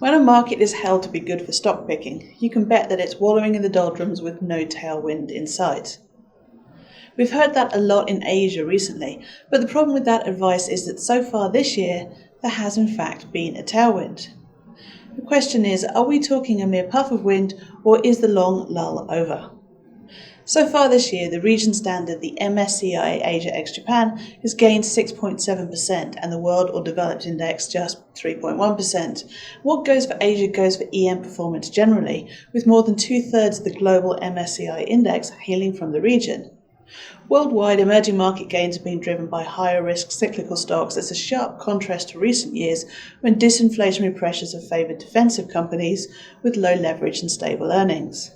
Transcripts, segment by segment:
When a market is held to be good for stock picking, you can bet that it's wallowing in the doldrums with no tailwind in sight. We've heard that a lot in Asia recently, but the problem with that advice is that so far this year, there has in fact been a tailwind. The question is, are we talking a mere puff of wind, or is the long lull over? So far this year, the region standard, the MSCI Asia ex-Japan, has gained 6.7% and the World or Developed Index just 3.1%. What goes for Asia goes for EM performance generally, with more than two-thirds of the global MSCI index hailing from the region. Worldwide, emerging market gains have been driven by higher risk cyclical stocks as a sharp contrast to recent years when disinflationary pressures have favoured defensive companies with low leverage and stable earnings.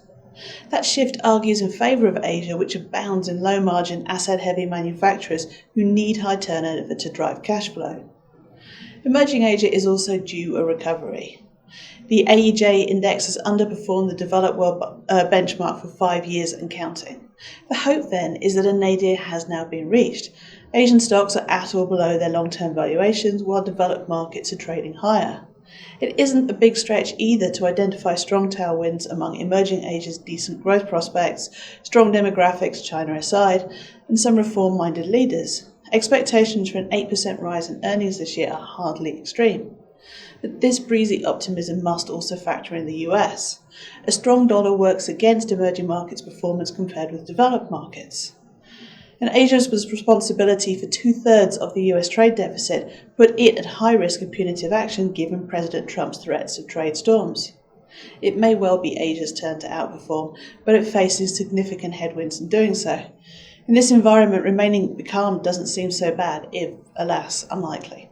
That shift argues in favour of Asia, which abounds in low-margin, asset-heavy manufacturers who need high turnover to drive cash flow. Emerging Asia is also due a recovery. The AEJ index has underperformed the developed world benchmark for 5 years and counting. The hope then is that a nadir has now been reached. Asian stocks are at or below their long-term valuations, while developed markets are trading higher. It isn't a big stretch either to identify strong tailwinds among emerging Asia's decent growth prospects, strong demographics, China aside, and some reform-minded leaders. Expectations for an 8% rise in earnings this year are hardly extreme. But this breezy optimism must also factor in the US. A strong dollar works against emerging markets' performance compared with developed markets. And Asia's responsibility for two-thirds of the US trade deficit put it at high risk of punitive action given President Trump's threats of trade storms. It may well be Asia's turn to outperform, but it faces significant headwinds in doing so. In this environment, remaining calm doesn't seem so bad, if, alas, unlikely.